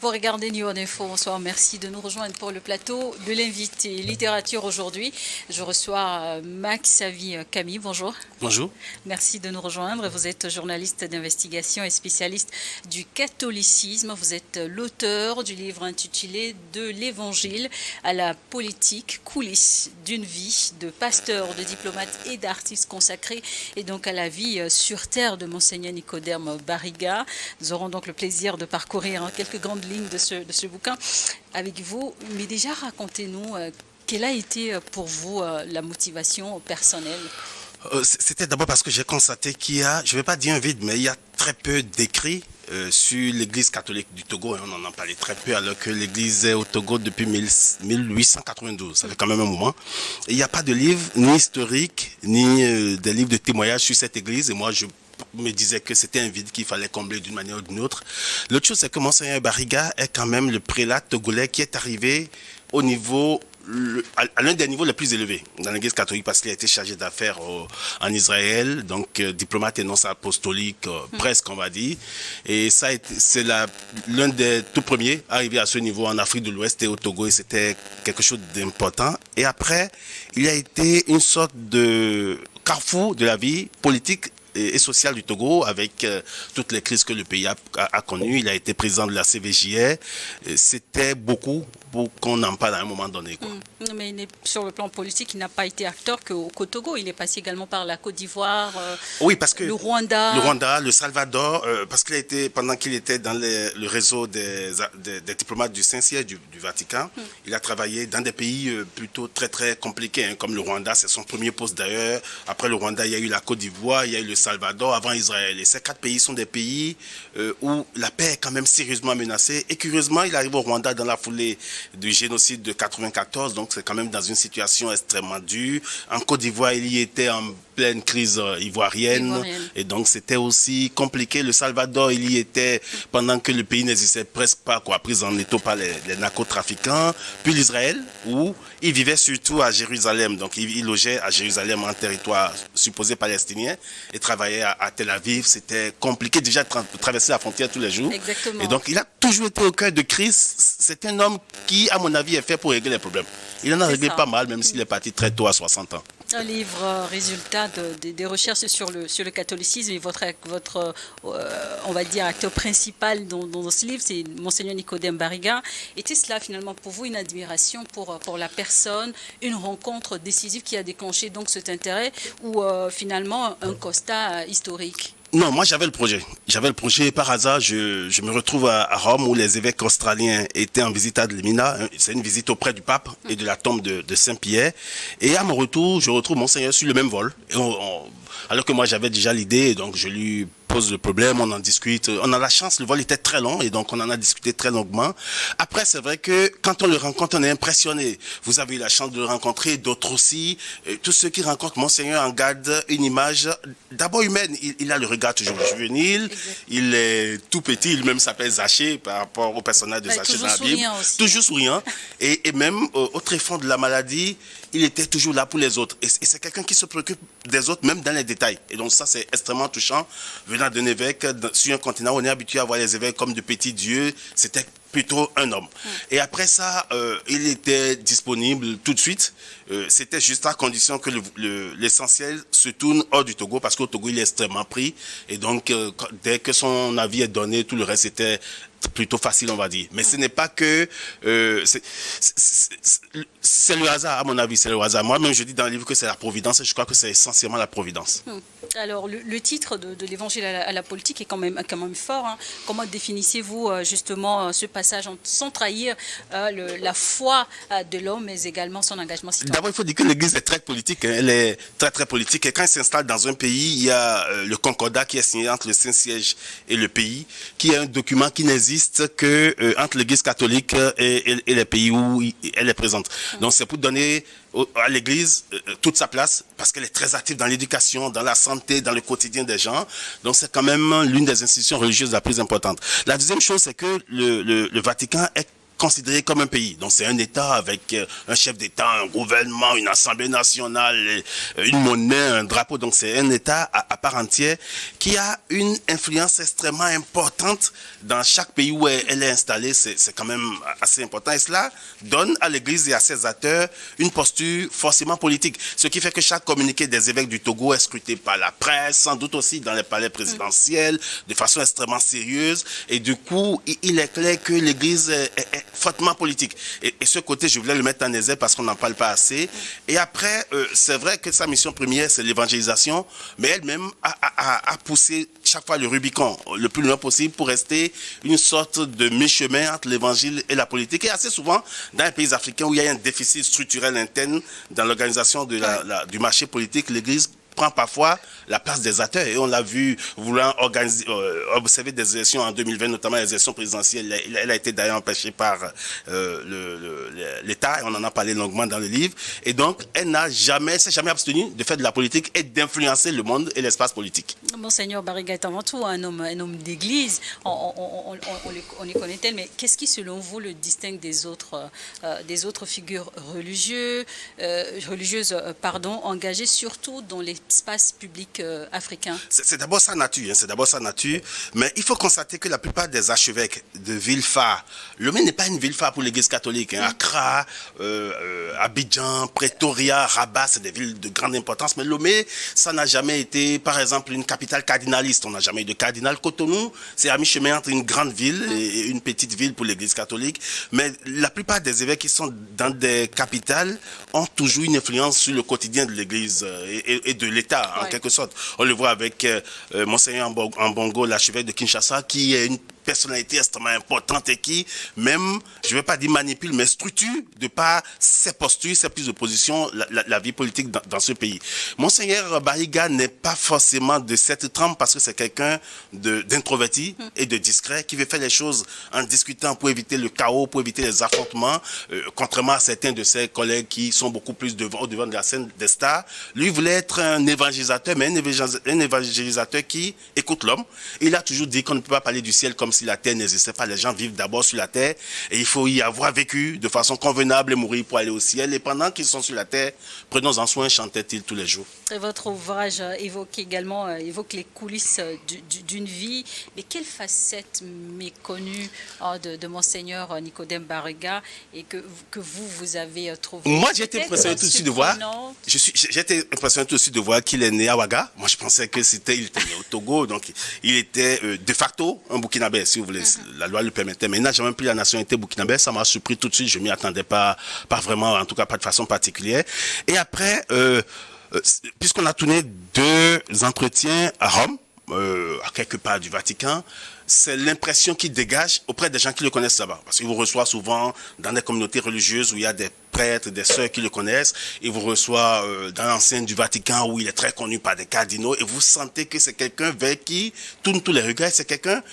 pour regarder News Info. Bonsoir, merci de nous rejoindre pour le plateau de l'invité littérature aujourd'hui. Je reçois Max Savi Camille. Bonjour. Bonjour. Merci de nous rejoindre. Vous êtes journaliste d'investigation et spécialiste du catholicisme. Vous êtes l'auteur du livre intitulé De l'Évangile à la politique, coulisses d'une vie de pasteur, de diplomate et d'artiste consacré et donc à la vie sur terre de Monseigneur Nicodème Barriga. Nous aurons donc le plaisir de parcourir quelques grandes lignes de ce bouquin avec vous. Mais déjà, racontez-nous, quelle a été pour vous la motivation personnelle? C'était d'abord parce que j'ai constaté qu'il y a, je ne vais pas dire un vide, mais il y a très peu d'écrits sur l'Église catholique du Togo. On en parlait très peu alors que l'Église est au Togo depuis 1892. Ça fait quand même un moment. Et il n'y a pas de livre, ni historique, ni des livres de témoignages sur cette Église. Et moi, je me disais que c'était un vide qu'il fallait combler d'une manière ou d'une autre. L'autre chose, c'est que Monseigneur Barriga est quand même le prélat togolais qui est arrivé au niveau, à l'un des niveaux les plus élevés dans l'Église catholique parce qu'il a été chargé d'affaires en Israël, donc diplomate et nonce apostolique, presque on va dire. Et ça, c'est l'un des tout premiers arrivés à ce niveau en Afrique de l'Ouest et au Togo, et c'était quelque chose d'important. Et après, il a été une sorte de carrefour de la vie politique et social du Togo avec toutes les crises que le pays a connues. Il a été président de la CVJR. C'était beaucoup pour qu'on en parle à un moment donné, quoi. Mais sur le plan politique, il n'a pas été acteur qu'au Togo. Il est passé également par la Côte d'Ivoire, oui, parce que le Rwanda. Le Rwanda, le Salvador, parce qu'il a été, pendant qu'il était dans le réseau des diplomates du Saint-Siège du Vatican, il a travaillé dans des pays plutôt très très compliqués, hein, comme le Rwanda, c'est son premier poste d'ailleurs. Après le Rwanda, il y a eu la Côte d'Ivoire, il y a eu le Salvador, avant Israël. Et ces quatre pays sont des pays où la paix est quand même sérieusement menacée. Et curieusement, il arrive au Rwanda dans la foulée du génocide de 94, donc c'est quand même dans une situation extrêmement dure. En Côte d'Ivoire, il y était en pleine crise ivoirienne. Et donc c'était aussi compliqué. Le Salvador, il y était pendant que le pays n'existait presque pas, quoi, pris en étau par les narcotrafiquants. Puis l'Israël, où il vivait surtout à Jérusalem, donc il logeait à Jérusalem en territoire supposé palestinien et travaillait à Tel Aviv. C'était compliqué déjà de traverser la frontière tous les jours. Exactement. Et donc il a toujours été au cœur de crise. C'est un homme qui, à mon avis, est fait pour régler les problèmes. Il en a réglé pas mal, même s'il est parti très tôt à 60 ans. Un livre résultat des recherches sur le catholicisme, et votre on va dire, acteur principal dans ce livre, c'est Monseigneur Nicodème Barriga. Était cela finalement pour vous une admiration pour la personne, une rencontre décisive qui a déclenché donc cet intérêt, ou finalement un constat historique? Non, moi j'avais le projet. J'avais le projet par hasard. Je me retrouve à Rome où les évêques australiens étaient en visite à Adlimina. C'est une visite auprès du pape et de la tombe de Saint-Pierre. Et à mon retour, je retrouve Monseigneur sur le même vol. Et alors que moi j'avais déjà l'idée, donc je lui pose le problème, on en discute. On a la chance, le vol était très long et donc on en a discuté très longuement. Après, c'est vrai que quand on le rencontre, on est impressionné. Vous avez eu la chance de le rencontrer, d'autres aussi. Tous ceux qui rencontrent Monseigneur en gardent une image d'abord humaine. Il a le regard toujours juvénile, il est tout petit, il même s'appelle Zaché par rapport au personnage de Zaché dans la Bible. Toujours souriant. Et même au tréfonds de la maladie, il était toujours là pour les autres. Et c'est quelqu'un qui se préoccupe des autres, même dans les détails. Et donc ça, c'est extrêmement touchant. Venant d'un évêque, sur un continent où on est habitué à voir les évêques comme de petits dieux, c'était plutôt un homme. Et après ça, il était disponible tout de suite. C'était juste à condition que l'essentiel se tourne hors du Togo, parce qu'au Togo, il est extrêmement pris. Et donc, dès que son avis est donné, tout le reste était plutôt facile, on va dire. Mais ce n'est pas que... c'est le hasard, à mon avis, c'est le hasard. Moi-même, je dis dans le livre que c'est la providence, et je crois que c'est essentiellement la providence. Alors, le titre de l'Évangile à la politique est quand même fort, hein. Comment définissez-vous justement ce passage sans trahir la foi de l'homme, mais également son engagement citoyen? D'abord, il faut dire que l'Église est très politique, hein. Elle est très très politique. Et quand elle s'installe dans un pays, il y a le concordat qui est signé entre le Saint-Siège et le pays, qui est un document qui n'existe que entre l'Église catholique et les pays où elle est présente. Donc c'est pour donner à l'Église toute sa place, parce qu'elle est très active dans l'éducation, dans la santé, dans le quotidien des gens. Donc c'est quand même l'une des institutions religieuses la plus importante. La deuxième chose, c'est que le Vatican est considéré comme un pays. Donc c'est un État avec un chef d'État, un gouvernement, une assemblée nationale, une monnaie, un drapeau. Donc c'est un État à part entière qui a une influence extrêmement importante dans chaque pays où elle est installée. C'est quand même assez important. Et cela donne à l'Église et à ses acteurs une posture forcément politique. Ce qui fait que chaque communiqué des évêques du Togo est scruté par la presse, sans doute aussi dans les palais présidentiels, de façon extrêmement sérieuse. Et du coup, il est clair que l'Église est fortement politique. Et ce côté, je voulais le mettre en exergue parce qu'on n'en parle pas assez. Et après, c'est vrai que sa mission première, c'est l'évangélisation, mais elle-même a poussé chaque fois le Rubicon le plus loin possible pour rester une sorte de mi-chemin entre l'évangile et la politique. Et assez souvent, dans les pays africains où il y a un déficit structurel interne dans l'organisation du marché politique, l'Église prend parfois la place des acteurs. Et on l'a vu voulant observer des élections en 2020, notamment les élections présidentielles. Elle a été d'ailleurs empêchée par l'État, et on en a parlé longuement dans le livre. Et donc, elle s'est jamais abstenue de faire de la politique et d'influencer le monde et l'espace politique. Monseigneur Bariga est avant tout un homme d'église. On les connaît tel, mais qu'est-ce qui, selon vous, le distingue des autres figures religieuses, engagées surtout dans l'espace public africain? C'est d'abord sa nature, mais il faut constater que la plupart des archevêques de villes phares, Lomé n'est pas une ville phare pour l'Église catholique. Accra, Abidjan, Pretoria, Rabat, c'est des villes de grande importance, mais Lomé, ça n'a jamais été, par exemple, une capitale cardinaliste. On n'a jamais eu de cardinal. Cotonou, c'est à mi-chemin entre une grande ville et une petite ville pour l'Église catholique, mais la plupart des évêques qui sont dans des capitales ont toujours une influence sur le quotidien de l'Église et de l'État, en quelque sorte. On le voit avec Monseigneur Ambongo, l'archevêque de Kinshasa, qui est une personnalité extrêmement importante et qui, même, je ne vais pas dire manipule, mais structure de par ses postures, ses prises de position, la vie politique dans ce pays. Monseigneur Bariga n'est pas forcément de cette trempe parce que c'est quelqu'un d'introverti et de discret qui veut faire les choses en discutant pour éviter le chaos, pour éviter les affrontements, contrairement à certains de ses collègues qui sont beaucoup plus au devant de la scène des stars. Lui voulait être un évangélisateur, mais un évangélisateur qui écoute l'homme. Il a toujours dit qu'on ne peut pas parler du ciel comme si la terre n'existait pas. Les gens vivent d'abord sur la terre et il faut y avoir vécu de façon convenable et mourir pour aller au ciel. Et pendant qu'ils sont sur la terre, prenons-en soin, chantait-il tous les jours. Et votre ouvrage évoque les coulisses d'une vie. Mais quelle facette méconnue de Monseigneur Nicodème Bariga et que vous avez trouvé? Moi, j'ai été impressionné tout de suite de voir. J'ai été impressionné tout de suite de voir qu'il est né à Ouaga. Moi, je pensais que il était né au Togo, donc il était de facto un Burkinabé, si vous voulez. La loi le permettait, mais il n'a jamais pris la nationalité burkinabé. Ça m'a surpris tout de suite. Je m'y attendais pas vraiment, en tout cas pas de façon particulière. Et après, puisqu'on a tourné 2 entretiens à Rome, à quelque part du Vatican, c'est l'impression qu'il dégage auprès des gens qui le connaissent là-bas. Parce qu'il vous reçoit souvent dans des communautés religieuses où il y a des prêtres, des sœurs qui le connaissent. Il vous reçoit dans l'enceinte du Vatican où il est très connu par des cardinaux. Et vous sentez que c'est quelqu'un vers qui tournent tous les regards. C'est quelqu'un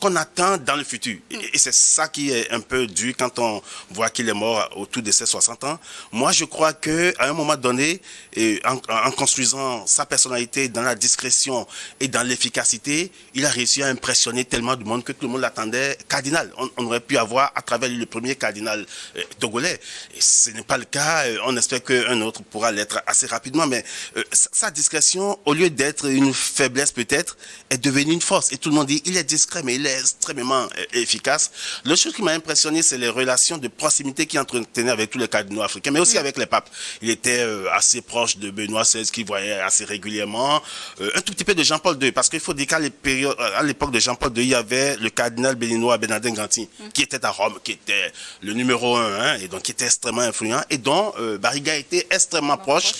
qu'on attend dans le futur. Et c'est ça qui est un peu dur quand on voit qu'il est mort autour de ses 60 ans. Moi, je crois qu'à un moment donné, en construisant sa personnalité dans la discrétion et dans l'efficacité, il a réussi à impressionner tellement de monde que tout le monde l'attendait cardinal. On aurait pu avoir à travers lui le premier cardinal togolais. Et ce n'est pas le cas. On espère qu'un autre pourra l'être assez rapidement. Mais sa discrétion, au lieu d'être une faiblesse peut-être, est devenue une force. Et tout le monde dit, il est discret, mais il est extrêmement efficace. L'autre chose qui m'a impressionné, c'est les relations de proximité qu'il entretenait avec tous les cardinaux africains, mais aussi avec les papes. Il était assez proche de Benoît XVI, qu'il voyait assez régulièrement. Un tout petit peu de Jean-Paul II, parce qu'il faut dire qu'à l'époque de Jean-Paul II, il y avait le cardinal béninois Bernardin Ganti, qui était à Rome, qui était le numéro 1, et donc qui était extrêmement influent, et dont Bariga était extrêmement proche.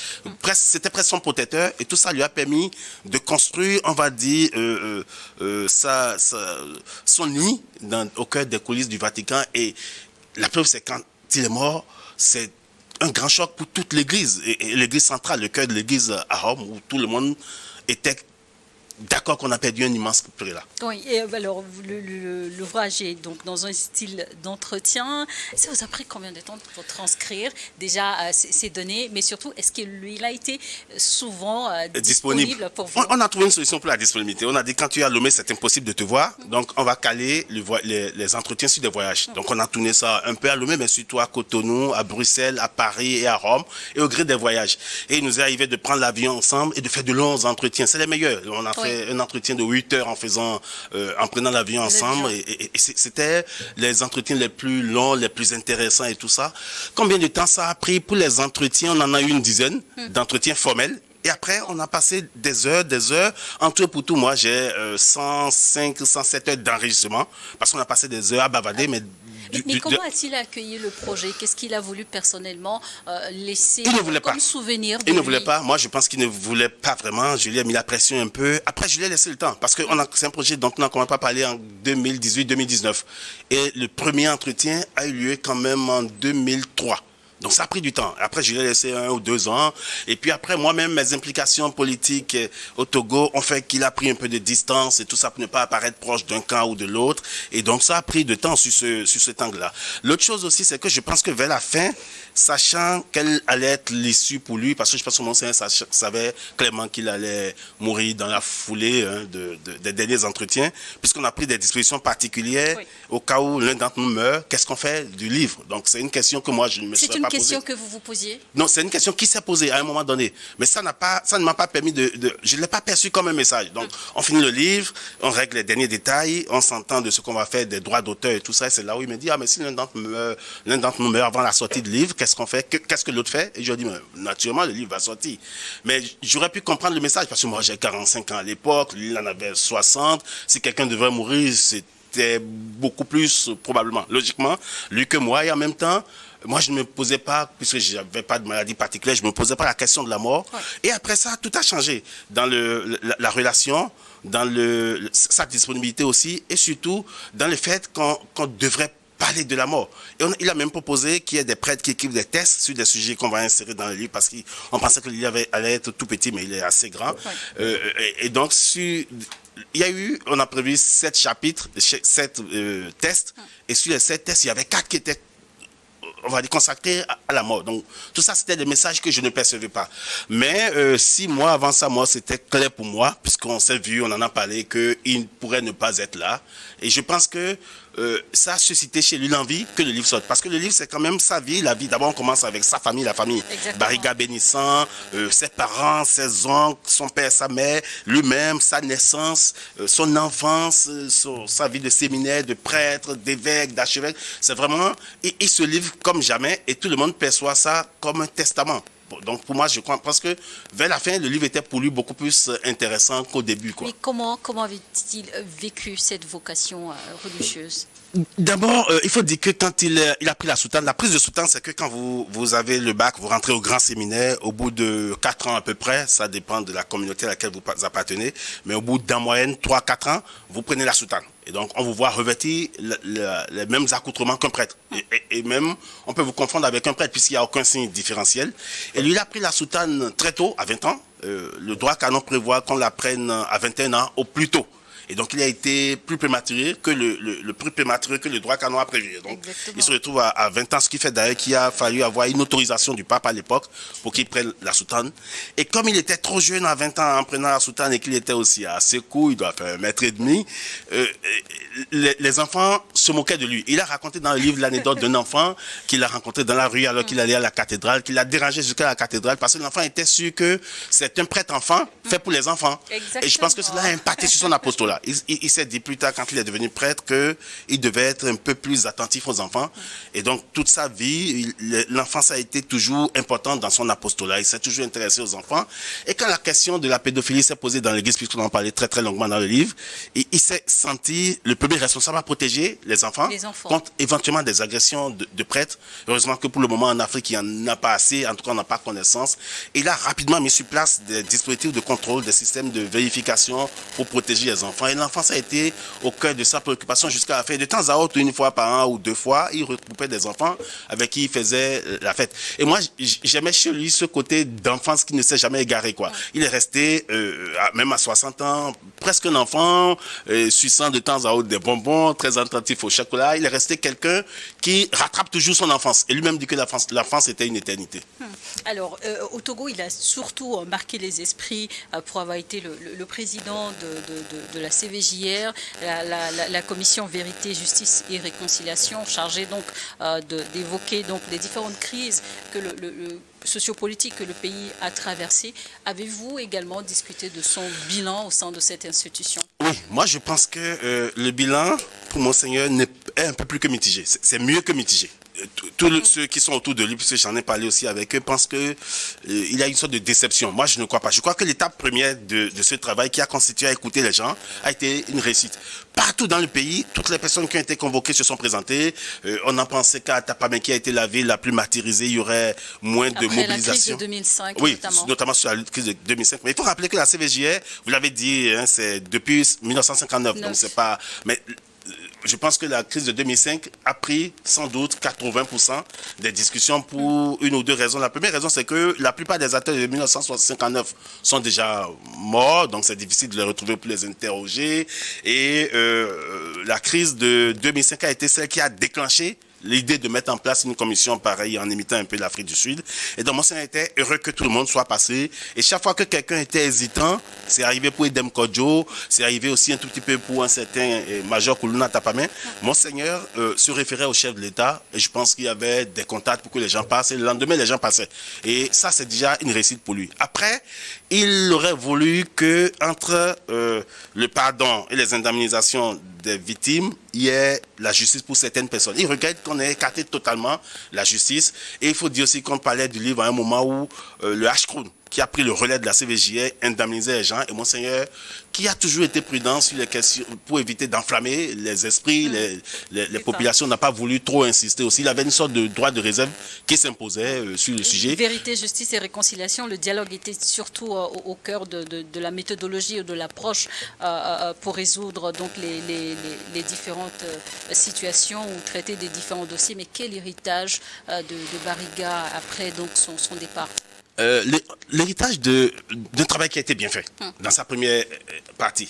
C'était presque son protecteur, et tout ça lui a permis de construire, on va dire, son nid au cœur des coulisses du Vatican. Et la preuve, c'est quand il est mort, c'est un grand choc pour toute l'Église, et l'Église centrale, le cœur de l'Église à Rome, où tout le monde était d'accord qu'on a perdu un immense prix-là. Oui, et alors l'ouvrage est donc dans un style d'entretien. Ça vous a pris combien de temps pour transcrire déjà ces données, mais surtout, est-ce qu'il a été souvent disponible pour vous? On a trouvé une solution pour la disponibilité. On a dit quand tu es à Lomé, c'est impossible de te voir, donc on va caler les entretiens sur des voyages. Donc on a tourné ça un peu à Lomé, mais surtout à Cotonou, à Bruxelles, à Paris et à Rome, et au gré des voyages. Et il nous est arrivé de prendre l'avion ensemble et de faire de longs entretiens. C'est les meilleurs. On a fait un entretien de 8 heures en prenant l'avion ensemble, et c'était les entretiens les plus longs, les plus intéressants et tout ça. Combien de temps ça a pris pour les entretiens? On en a eu une dizaine d'entretiens formels. Et après, on a passé des heures. En tout et pour tout, moi, j'ai 105, 107 heures d'enregistrement, parce qu'on a passé des heures à bavader, mais comment a-t-il accueilli le projet? Qu'est-ce qu'il a voulu personnellement laisser comme souvenir de Il ne lui? voulait pas. Moi, je pense qu'il ne voulait pas vraiment. Je lui ai mis la pression un peu. Après, je lui ai laissé le temps. Parce que c'est un projet dont on n'a pas parlé en 2018-2019. Et le premier entretien a eu lieu quand même en 2003. Donc ça a pris du temps. Après, je l'ai laissé 1 ou 2 ans. Et puis après, moi-même, mes implications politiques au Togo ont fait qu'il a pris un peu de distance et tout ça pour ne pas apparaître proche d'un camp ou de l'autre. Et donc ça a pris de temps sur cet angle-là. L'autre chose aussi, c'est que je pense que vers la fin, sachant quelle allait être l'issue pour lui, parce que je pense que mon Seigneur savait clairement qu'il allait mourir dans la foulée des derniers entretiens, puisqu'on a pris des dispositions particulières au cas où l'un d'entre nous meurt, qu'est-ce qu'on fait du livre? Donc c'est une question que moi je ne me serais pas posée. C'est une question que vous vous posiez? Non, c'est une question qui s'est posée à un moment donné. Mais ça ne m'a pas permis je ne l'ai pas perçu comme un message. Donc on finit le livre, on règle les derniers détails, on s'entend de ce qu'on va faire, des droits d'auteur et tout ça, et c'est là où il me dit, ah mais si l'un d'entre nous meurt avant la sortie du livre, qu'est-ce qu'on fait? Qu'est-ce que l'autre fait? Et je lui dis, naturellement, le livre va sortir. Mais j'aurais pu comprendre le message, parce que moi, j'ai 45 ans à l'époque, lui, il en avait 60. Si quelqu'un devait mourir, c'était beaucoup plus, probablement, logiquement, lui que moi. Et en même temps, moi, je ne me posais pas, puisque je n'avais pas de maladie particulière, je ne me posais pas la question de la mort. Ouais. Et après ça, tout a changé dans la relation, dans sa disponibilité aussi, et surtout dans le fait qu'on devrait parler de la mort. Et il a même proposé qu'il y ait des prêtres qui écrivent des tests sur des sujets qu'on va insérer dans le livre, parce qu'on pensait que le livre allait être tout petit, mais il est assez grand. Ouais. Et donc, on a prévu 7 chapitres, 7 tests, et sur les 7 tests, il y avait 4 qui étaient, on va dire, consacrés à la mort. Donc, tout ça, c'était des messages que je ne percevais pas. Mais 6 mois avant ça, moi, c'était clair pour moi, puisqu'on s'est vu, on en a parlé, qu'il pourrait ne pas être là. Et je pense que ça a suscité chez lui l'envie que le livre sorte. Parce que le livre, c'est quand même sa vie, la vie. D'abord, on commence avec sa famille, la famille. Bariga bénissant, ses parents, ses oncles, son père, sa mère, lui-même, sa naissance, son enfance, sa vie de séminaire, de prêtre, d'évêque, d'archevêque. C'est vraiment... Il se livre comme jamais, et tout le monde perçoit ça comme un testament. Donc pour moi, je crois, parce que vers la fin, le livre était pour lui beaucoup plus intéressant qu'au début. Quoi. Mais comment avait-il vécu cette vocation religieuse? D'abord, il faut dire que quand il a pris la soutane, la prise de soutane, c'est que quand vous avez le bac, vous rentrez au grand séminaire, au bout de 4 ans à peu près, ça dépend de la communauté à laquelle vous appartenez, mais au bout d'en moyenne 3-4 ans, vous prenez la soutane. Et donc, on vous voit revêtir les mêmes accoutrements qu'un prêtre. Et même, on peut vous confondre avec un prêtre puisqu'il n'y a aucun signe différentiel. Et lui, il a pris la soutane très tôt, à 20 ans. Le droit canon prévoit qu'on la prenne à 21 ans au plus tôt. Et donc, il a été plus prématuré que le plus prématuré que le droit canon a prévu. Donc, exactement. Il se retrouve à 20 ans, ce qui fait d'ailleurs qu'il a fallu avoir une autorisation du pape à l'époque pour qu'il prenne la soutane. Et comme il était trop jeune à 20 ans en prenant la soutane et qu'il était aussi assez court, il doit faire 1,5 m, les enfants se moquaient de lui. Il a raconté dans le livre l'anecdote d'un enfant qu'il a rencontré dans la rue alors qu'il allait à la cathédrale, qu'il a dérangé jusqu'à la cathédrale parce que l'enfant était sûr que c'est un prêtre enfant fait pour les enfants. Exactement. Et je pense que cela a impacté sur son apostolat. Il s'est dit plus tard, quand il est devenu prêtre, qu'il devait être un peu plus attentif aux enfants. Et donc, toute sa vie, l'enfance a été toujours importante dans son apostolat. Il s'est toujours intéressé aux enfants. Et quand la question de la pédophilie s'est posée dans l'église, puisqu'on en parlait très très longuement dans le livre, il s'est senti le premier responsable à protéger les enfants contre éventuellement des agressions de prêtres. Heureusement que pour le moment, en Afrique, il n'y en a pas assez. En tout cas, on n'a pas connaissance. Il a rapidement mis sur place des dispositifs de contrôle, des systèmes de vérification pour protéger les enfants. Et l'enfance a été au cœur de sa préoccupation jusqu'à la fin. De temps à autre, une fois par an ou 2 fois, il regroupait des enfants avec qui il faisait la fête. Et moi, j'aimais chez lui ce côté d'enfance qui ne s'est jamais égaré, quoi. Il est resté, même à 60 ans, presque un enfant, suçant de temps à autre des bonbons, très attentif au chocolat. Il est resté quelqu'un qui rattrape toujours son enfance. Et lui-même dit que l'enfance était une éternité. Alors, au Togo, il a surtout marqué les esprits pour avoir été le président de la CVJR, la commission Vérité, Justice et Réconciliation, chargée donc d'évoquer donc les différentes crises que le sociopolitique que le pays a traversé. Avez-vous également discuté de son bilan au sein de cette institution? Oui, moi je pense que le bilan pour Monseigneur est un peu plus que mitigé. C'est mieux que mitigé. Tous ceux qui sont autour de lui, puisque j'en ai parlé aussi avec eux, pensent qu'il y a une sorte de déception. Moi, je ne crois pas. Je crois que l'étape première de ce travail qui a constitué à écouter les gens a été une réussite. Partout dans le pays, toutes les personnes qui ont été convoquées se sont présentées. On en pensait qu'à Tapamé, qui a été la ville la plus martyrisée, il y aurait moins de mobilisation. Après la crise de 2005, oui, notamment sur la crise de 2005. Mais il faut rappeler que la CVJR, vous l'avez dit, hein, c'est depuis 1959. Donc c'est pas... Mais je pense que la crise de 2005 a pris sans doute 80% des discussions pour une ou deux raisons. La première raison, c'est que la plupart des acteurs de 1959 sont déjà morts, donc c'est difficile de les retrouver pour les interroger. Et la crise de 2005 a été celle qui a déclenché l'idée de mettre en place une commission pareille en imitant un peu l'Afrique du Sud. Et donc, Monseigneur était heureux que tout le monde soit passé. Et chaque fois que quelqu'un était hésitant, c'est arrivé pour Edem Kodjo, c'est arrivé aussi un tout petit peu pour un certain Major Koulouna Tapamé. Monseigneur se référait au chef de l'État et je pense qu'il y avait des contacts pour que les gens passent. Et le lendemain, les gens passaient. Et ça, c'est déjà une réussite pour lui. Après, il aurait voulu que entre le pardon et les indemnisations des victimes, il y ait la justice pour certaines personnes. Il regrette qu'on ait écarté totalement la justice. Et il faut dire aussi qu'on parlait du livre à un moment où le H-Kroon, qui a pris le relais de la CVJR, indemnisait les gens. Et Monseigneur, qui a toujours été prudent sur les questions, pour éviter d'enflammer les esprits, les populations, n'a pas voulu trop insister aussi. Il avait une sorte de droit de réserve qui s'imposait sur le sujet. Vérité, justice et réconciliation, le dialogue était surtout au cœur de la méthodologie ou de l'approche pour résoudre donc les différentes situations ou traiter des différents dossiers. Mais quel héritage de Bariga après donc son départ? L'héritage d'un travail qui a été bien fait dans sa première partie.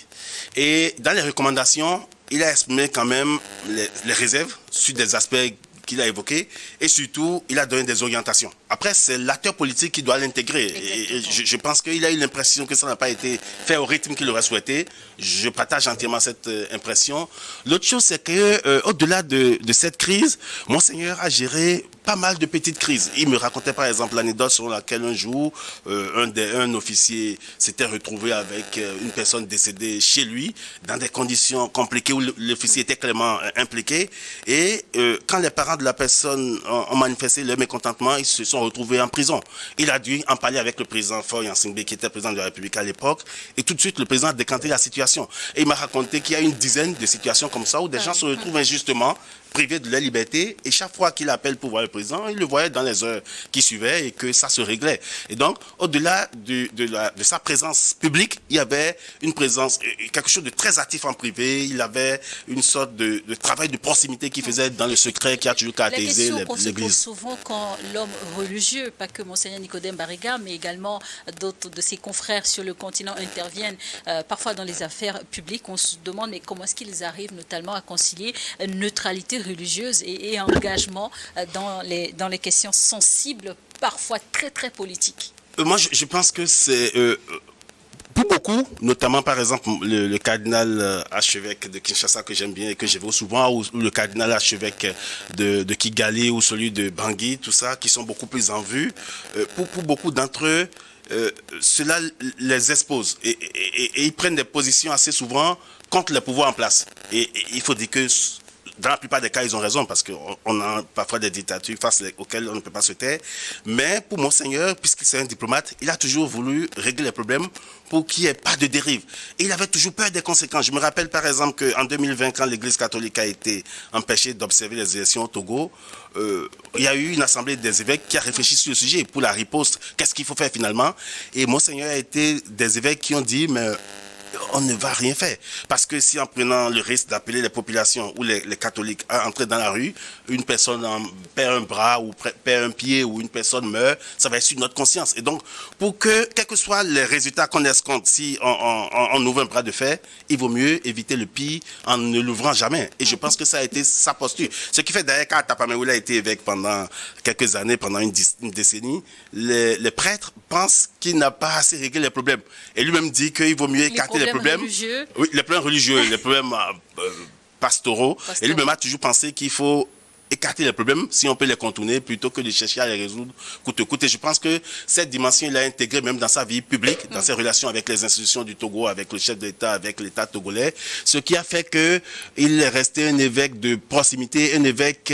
Et dans les recommandations, il a exprimé quand même les réserves sur des aspects qu'il a évoqués et surtout, il a donné des orientations. Après, c'est l'acteur politique qui doit l'intégrer. Et je pense qu'il a eu l'impression que ça n'a pas été fait au rythme qu'il aurait souhaité. Je partage entièrement cette impression. L'autre chose, c'est que au-delà de cette crise, Monseigneur a géré pas mal de petites crises. Il me racontait par exemple l'anecdote selon laquelle un jour, un officier s'était retrouvé avec une personne décédée chez lui, dans des conditions compliquées où l'officier était clairement impliqué. Et quand les parents de la personne ont manifesté leur mécontentement, ils se sont retrouvés en prison. Il a dû en parler avec le président Faure Gnassingbé, qui était président de la République à l'époque. Et tout de suite, le président a décanté la situation. Et il m'a raconté qu'il y a une dizaine de situations comme ça où des gens se retrouvent injustement privés de leur liberté, et chaque fois qu'il appelle pour voir le président, il le voyait dans les heures qui suivaient et que ça se réglait. Et donc, au-delà de sa présence publique, il y avait une présence, quelque chose de très actif en privé, il avait une sorte de travail de proximité qu'il faisait dans le secret qui a toujours caractérisé l'Église. La question qu'on se pose souvent quand l'homme religieux, pas que Monseigneur Nicodème Bariga, mais également d'autres de ses confrères sur le continent interviennent parfois dans les affaires publiques, on se demande mais comment est-ce qu'ils arrivent notamment à concilier neutralité religieuse et engagement dans les questions sensibles, parfois très très politiques. Moi, je pense que c'est... pour beaucoup, notamment par exemple le cardinal archevêque de Kinshasa que j'aime bien et que je vois souvent, ou le cardinal archevêque de Kigali ou celui de Bangui, tout ça, qui sont beaucoup plus en vue, pour beaucoup d'entre eux, cela les expose et ils prennent des positions assez souvent contre le pouvoir en place. Et il faut dire que dans la plupart des cas, ils ont raison parce qu'on a parfois des dictatures face auxquelles on ne peut pas se taire. Mais pour Monseigneur, puisqu'il est un diplomate, il a toujours voulu régler les problèmes pour qu'il n'y ait pas de dérive. Et il avait toujours peur des conséquences. Je me rappelle par exemple qu'en 2020, quand l'Église catholique a été empêchée d'observer les élections au Togo, il y a eu une assemblée des évêques qui a réfléchi sur le sujet pour la riposte. Qu'est-ce qu'il faut faire finalement? Et Monseigneur a été des évêques qui ont dit, mais on ne va rien faire. Parce que si en prenant le risque d'appeler les populations ou les catholiques à entrer dans la rue, une personne perd un bras ou perd un pied ou une personne meurt, ça va être sur notre conscience. Et donc, pour que, quels que soient les résultats qu'on escompte, si on ouvre un bras de fer, il vaut mieux éviter le pire en ne l'ouvrant jamais. Et je pense que ça a été sa posture. Ce qui fait d'ailleurs quand Tapameoula a été évêque pendant quelques années, pendant une décennie, les prêtres pensent qu'il n'a pas assez réglé les problèmes. Et lui-même dit qu'il vaut mieux écarter les problèmes religieux. Oui, les problèmes religieux, les problèmes pastoraux. Et lui-même a toujours pensé qu'il faut écarter les problèmes si on peut les contourner plutôt que de chercher à les résoudre coûte que coûte. Et je pense que cette dimension, il l'a intégrée même dans sa vie publique, dans ses relations avec les institutions du Togo, avec le chef d'État, avec l'État togolais, ce qui a fait qu'il est resté un évêque de proximité, un évêque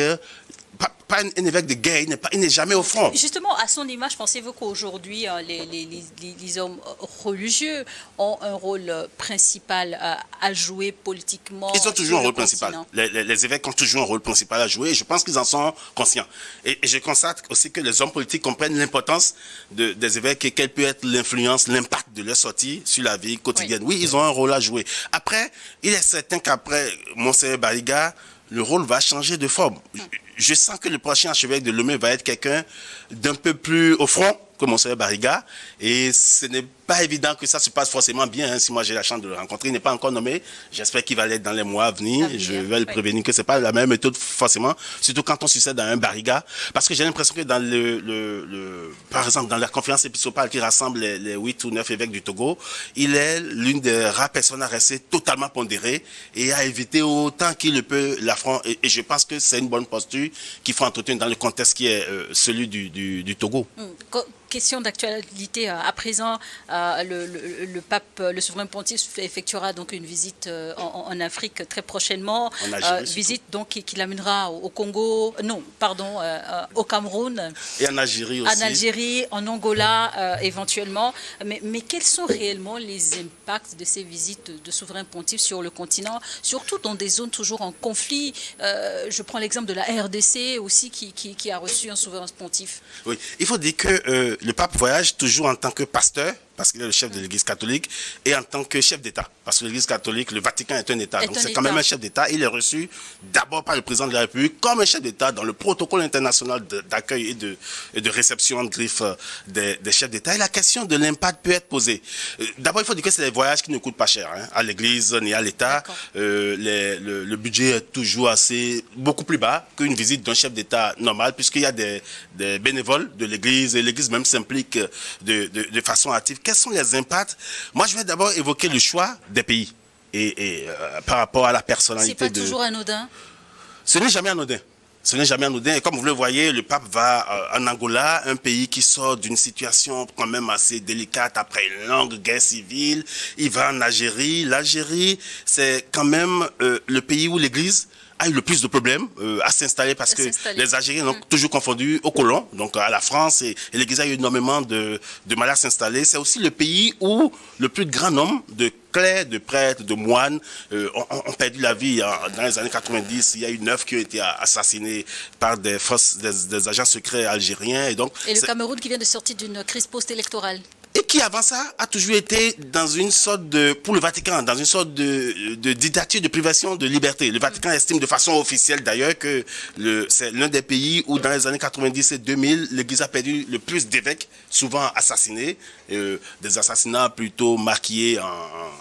pas un évêque de guerre, il n'est jamais au front. Justement, à son image, pensez-vous qu'aujourd'hui, les hommes religieux ont un rôle principal à jouer politiquement? Ils ont toujours un rôle principal. Les évêques ont toujours un rôle principal à jouer et je pense qu'ils en sont conscients. Et je constate aussi que les hommes politiques comprennent l'importance des évêques et quelle peut être l'influence, l'impact de leur sortie sur la vie quotidienne. Oui, ils ont un rôle à jouer. Après, il est certain qu'après Monseigneur Bariga, le rôle va changer de forme. Je sens que le prochain archevêque de Lomé va être quelqu'un d'un peu plus au front que Monseigneur Bariga. Et ce n'est pas évident que ça se passe forcément bien. Hein. Si moi j'ai la chance de le rencontrer, il n'est pas encore nommé. J'espère qu'il va l'être dans les mois à venir. Je vais le prévenir que c'est pas la même méthode forcément, surtout quand on succède à un Bariga. Parce que j'ai l'impression que dans par exemple, dans la conférence épiscopale qui rassemble les 8 ou 9 évêques du Togo, il est l'une des rares personnes à rester totalement pondérée et à éviter autant qu'il le peut l'affront. Et je pense que c'est une bonne posture qu'il faut entretenir dans le contexte qui est celui du Togo. Question d'actualité à présent, le pape, le souverain pontife effectuera donc une visite en Afrique très prochainement, visite donc qui l'amènera au Congo, au Cameroun, et en Algérie aussi, en Algérie, en Angola éventuellement. Mais quels sont réellement les impacts de ces visites de souverains pontifes sur le continent, surtout dans des zones toujours en conflit? Je prends l'exemple de la RDC aussi qui a reçu un souverain pontife. Oui, il faut dire que le pape voyage toujours en tant que pasteur, parce qu'il est le chef de l'Église catholique, et en tant que chef d'État. Parce que l'Église catholique, le Vatican est un État. Donc c'est quand même un chef d'État. Il est reçu d'abord par le président de la République comme un chef d'État dans le protocole international d'accueil et de réception en griffe des chefs d'État. Et la question de l'impact peut être posée. D'abord, il faut dire que c'est des voyages qui ne coûtent pas cher, hein, à l'Église ni à l'État. Le budget est toujours beaucoup plus bas qu'une visite d'un chef d'État normal, puisqu'il y a des bénévoles de l'Église, et l'Église même s'implique de façon active. Quels sont les impacts? Moi, je vais d'abord évoquer le choix des pays et par rapport à la personnalité. C'est pas toujours anodin? Ce n'est jamais anodin. Ce n'est jamais anodin. Et comme vous le voyez, le pape va en Angola, un pays qui sort d'une situation quand même assez délicate après une longue guerre civile. Il va en Algérie. L'Algérie, c'est quand même le pays où l'Église a eu le plus de problèmes à s'installer parce que les Algériens ont toujours confondu aux colons, donc à la France, et l'Église a eu énormément de mal à s'installer. C'est aussi le pays où le plus grand nombre de clercs, de prêtres, de moines ont perdu la vie. Dans les années 90, il y a eu 9 qui ont été assassinés par des agents secrets algériens. Et le Cameroun qui vient de sortir d'une crise post-électorale. Et qui, avant ça, a toujours été dans une sorte pour le Vatican, dans une sorte de dictature de privation de liberté. Le Vatican estime de façon officielle d'ailleurs que c'est l'un des pays où, dans les années 90 et 2000, l'Église a perdu le plus d'évêques, souvent assassinés, des assassinats plutôt maquillés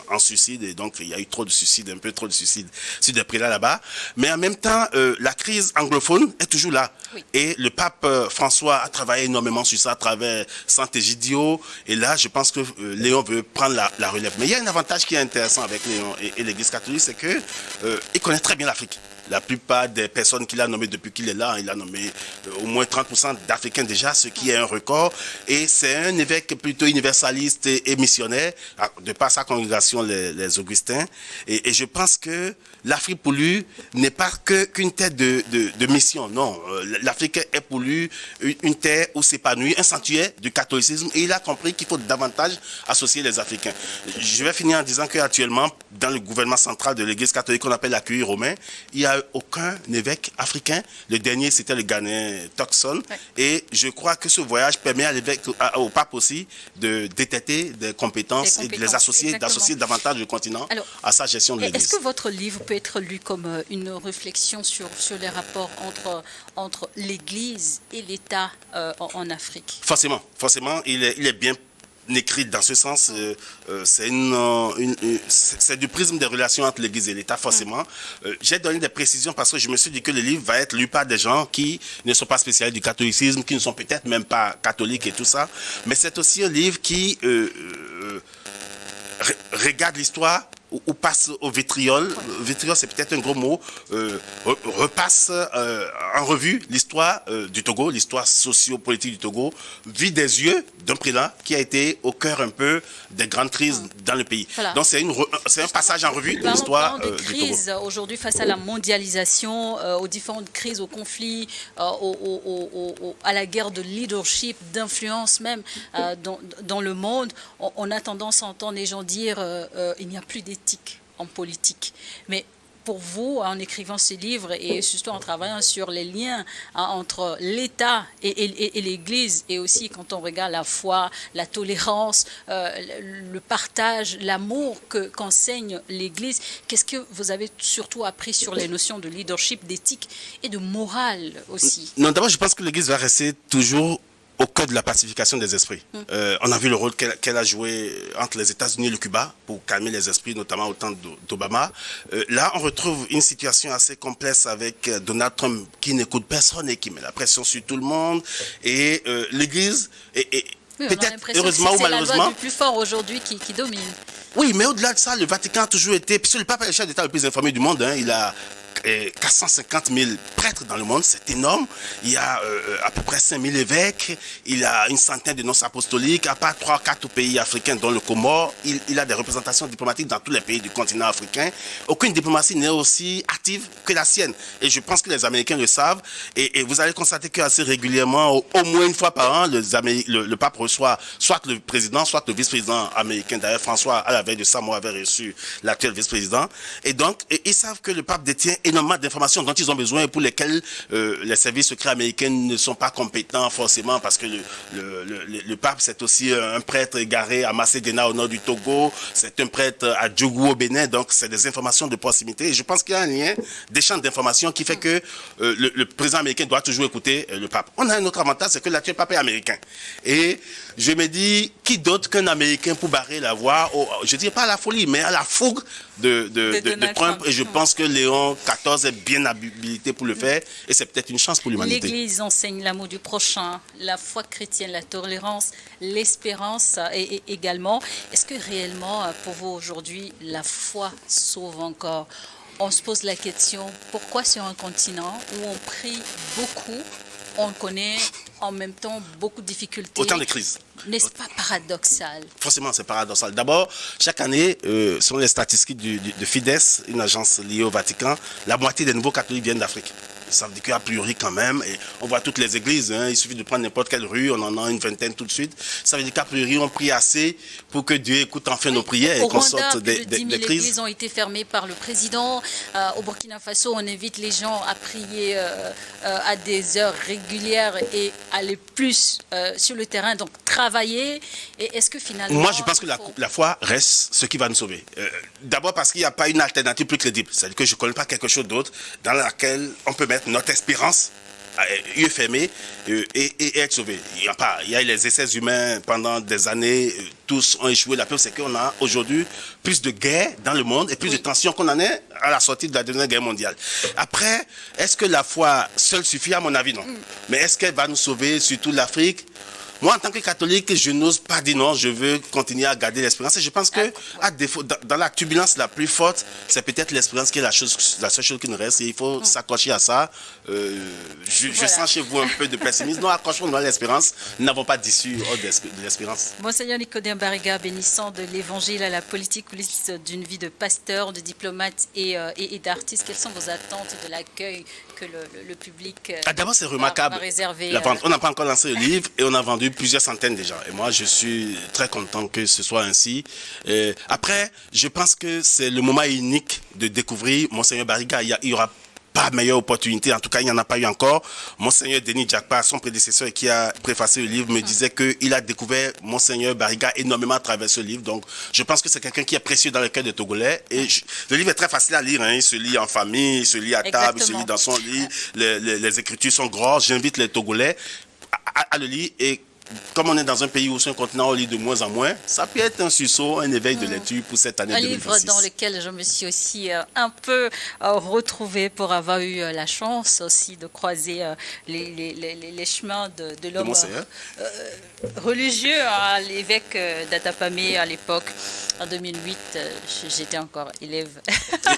en suicide. Et donc, il y a eu trop de suicides, un peu trop de suicides sur des prélats là-bas. Mais en même temps, la crise anglophone est toujours là. Oui. Et le pape François a travaillé énormément sur ça à travers Sant'Egidio. Et là, je pense que Léon veut prendre la relève. Mais il y a un avantage qui est intéressant avec Léon et l'Église catholique, c'est qu'il connaît très bien l'Afrique. La plupart des personnes qu'il a nommées depuis qu'il est là, il a nommé au moins 30% d'Africains déjà, ce qui est un record. Et c'est un évêque plutôt universaliste et missionnaire, de par sa congrégation, les Augustins. Et je pense que l'Afrique pour lui n'est pas qu'une terre de mission. Non, l'Afrique est pour lui une terre où s'épanouit, un sanctuaire du catholicisme. Et il a compris qu'il faut davantage associer les Africains. Je vais finir en disant qu'actuellement, dans le gouvernement central de l'Église catholique qu'on appelle la Curie romaine, il y a a aucun évêque africain. Le dernier, c'était le Ghanéen Turkson. Ouais. Et je crois que ce voyage permet à l'évêque, au pape aussi, de détecter des compétences et de les associer, exactement. d'associer davantage le continent à sa gestion de l'Église. Est-ce que votre livre peut être lu comme une réflexion sur les rapports entre l'Église et l'État en Afrique? Forcément, il est bien écrit dans ce sens. C'est du prisme des relations entre l'Église et l'État, forcément. J'ai donné des précisions parce que je me suis dit que le livre va être lu par des gens qui ne sont pas spécialistes du catholicisme, qui ne sont peut-être même pas catholiques et tout ça. Mais c'est aussi un livre qui regarde l'histoire ou passe au vitriol. Vitriol, c'est peut-être un gros mot. Repasse en revue l'histoire du Togo, l'histoire socio-politique du Togo, vue des yeux d'un prélat qui a été au cœur un peu des grandes crises dans le pays. Voilà. Donc c'est un passage en revue de l'histoire du crises Togo. Aujourd'hui, face à la mondialisation, aux différentes crises, aux conflits, à la guerre de leadership, d'influence même dans le monde, on a tendance à entendre les gens dire il n'y a plus d'éthique en politique. Mais pour vous, en écrivant ce livre et surtout en travaillant sur les liens entre l'État et l'Église, et aussi quand on regarde la foi, la tolérance, le partage, l'amour qu'enseigne l'Église, qu'est-ce que vous avez surtout appris sur les notions de leadership, d'éthique et de morale aussi? Non, d'abord, je pense que l'Église va rester toujours au cœur de la pacification des esprits. On a vu le rôle qu'elle a joué entre les États-Unis et le Cuba pour calmer les esprits, notamment au temps d'Obama. Là, on retrouve une situation assez complexe avec Donald Trump qui n'écoute personne et qui met la pression sur tout le monde. Et l'Église, peut-être heureusement ou malheureusement... C'est la loi du plus fort aujourd'hui qui domine. Oui, mais au-delà de ça, le Vatican a toujours été... Puisque le pape est le chef d'État le plus informé du monde, il a 450 000 prêtres dans le monde, c'est énorme. Il y a à peu près 5 000 évêques, il a une centaine de nonces apostoliques, à part 3 ou 4 pays africains, dont le Comore. Il a des représentations diplomatiques dans tous les pays du continent africain. Aucune diplomatie n'est aussi active que la sienne. Et je pense que les Américains le savent. Et vous allez constater qu'assez régulièrement, au moins une fois par an, le pape reçoit soit le président, soit le vice-président américain. D'ailleurs, François, à la veille de ça, moi, avait reçu l'actuel vice-président. Et donc, ils savent que le pape détient énormément d'informations dont ils ont besoin et pour lesquelles les services secrets américains ne sont pas compétents forcément, parce que le pape, c'est aussi un prêtre égaré à Macédoina au nord du Togo, c'est un prêtre à Djougou au Bénin, donc c'est des informations de proximité. Et je pense qu'il y a un lien d'échange d'informations qui fait que le président américain doit toujours écouter le pape. On a un autre avantage, c'est que l'actuel pape est américain. Et je me dis, qui d'autre qu'un Américain pour barrer la voie, je ne dis pas à la folie, mais à la fougue de Trump. Et je pense que Léon XIV est bien habilité pour le faire. Et c'est peut-être une chance pour l'humanité. L'Église enseigne l'amour du prochain, la foi chrétienne, la tolérance, l'espérance et également. Est-ce que réellement, pour vous aujourd'hui, la foi sauve encore? On se pose la question, pourquoi sur un continent où on prie beaucoup, on connaît en même temps beaucoup de difficultés? Autant de crises. N'est-ce pas paradoxal? Forcément, c'est paradoxal. D'abord, chaque année, selon les statistiques de Fides, une agence liée au Vatican, la moitié des nouveaux catholiques viennent d'Afrique. Ça veut dire qu'a priori quand même, et on voit toutes les églises, il suffit de prendre n'importe quelle rue, on en a une vingtaine tout de suite. Ça veut dire qu'a priori on prie assez pour que Dieu écoute enfin nos prières et qu'on sorte des crises. 10 000 églises ont été fermées par le président. Au Burkina Faso, on invite les gens à prier à des heures régulières et aller plus sur le terrain, donc travailler. Et est-ce que finalement... Moi, je pense que la foi reste ce qui va nous sauver. D'abord parce qu'il n'y a pas une alternative plus crédible. C'est-à-dire que je ne connais pas quelque chose d'autre dans laquelle on peut mettre notre espérance, yeux fermés, et être sauvé. Il y a les essais humains pendant des années, tous ont échoué. La preuve, c'est qu'on a aujourd'hui plus de guerres dans le monde et plus de tensions qu'on en est à la sortie de la Deuxième Guerre mondiale. Après, est-ce que la foi seule suffit? À mon avis, non. Mais est-ce qu'elle va nous sauver, surtout l'Afrique? Moi, en tant que catholique, je n'ose pas dire non, je veux continuer à garder l'espérance. Et je pense que, à défaut, dans la turbulence la plus forte, c'est peut-être l'espérance qui est la seule chose qui nous reste. Et il faut s'accrocher à ça. Je sens chez vous un peu de pessimisme. Non, accrochons-nous à l'espérance. Nous n'avons pas d'issue hors de l'espérance. Monseigneur Nicodème Barriga, bénissant de l'Évangile à la politique, coulisses d'une vie de pasteur, de diplomate et d'artiste, quelles sont vos attentes de l'accueil que le public d'abord, c'est remarquable. Va réserver la vente. On n'a pas encore lancé le livre et on a vendu plusieurs centaines déjà. Et moi, je suis très content que ce soit ainsi. Après, je pense que c'est le moment unique de découvrir Monseigneur Barriga. Il y aura pas meilleure opportunité. En tout cas, il n'y en a pas eu encore. Monseigneur Denis Diakpa, son prédécesseur qui a préfacé le livre, me disait qu'il a découvert Monseigneur Bariga énormément à travers ce livre. Donc, je pense que c'est quelqu'un qui est précieux dans le cœur des Togolais. Et le livre est très facile à lire. Hein. Il se lit en famille, il se lit à table, il se lit dans son lit. Les écritures sont grosses. J'invite les Togolais à le lire. Et comme on est dans un pays où sur un continent on lit de moins en moins, ça peut être un sursaut, un éveil de lecture pour cette année 2026. Un livre dans lequel je me suis aussi un peu retrouvée pour avoir eu la chance aussi de croiser les chemins de l'homme religieux, hein, l'évêque d'Atapamé à l'époque. En 2008, j'étais encore élève.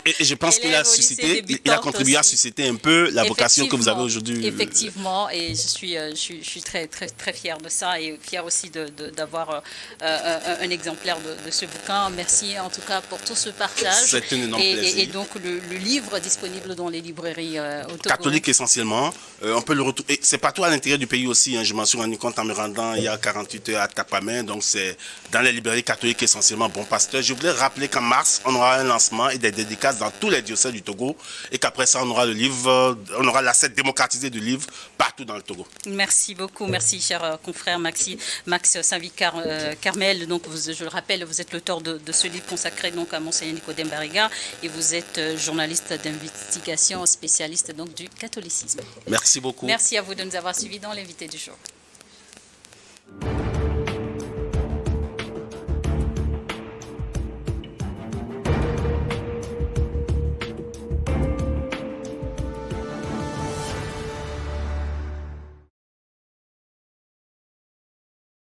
Et je pense qu'il a contribué à susciter un peu la vocation que vous avez aujourd'hui. Effectivement, et je suis très, très, très fière de ça et fière aussi d'avoir un exemplaire de ce bouquin. Merci en tout cas pour tout ce partage. C'est un énorme plaisir. Et donc le livre disponible dans les librairies au Togo. Catholique essentiellement. On peut le retrouver. C'est partout à l'intérieur du pays aussi. Hein. Je m'en suis rendu compte en me rendant il y a 48 heures à Tapamé. Donc c'est dans les librairies catholiques essentiellement. Bon pasteur, je voulais rappeler qu'en mars, on aura un lancement et des dédicaces dans tous les diocèses du Togo. Et qu'après ça, on aura le livre, on aura l'asset démocratisé du livre partout dans le Togo. Merci beaucoup. Merci, cher confrère Max Saint-Vicar Carmel. Donc, je le rappelle, vous êtes l'auteur de ce livre consacré donc, à Monseigneur Nicodème Bariga et vous êtes journaliste d'investigation, spécialiste donc, du catholicisme. Merci beaucoup. Merci à vous de nous avoir suivis dans l'invité du jour.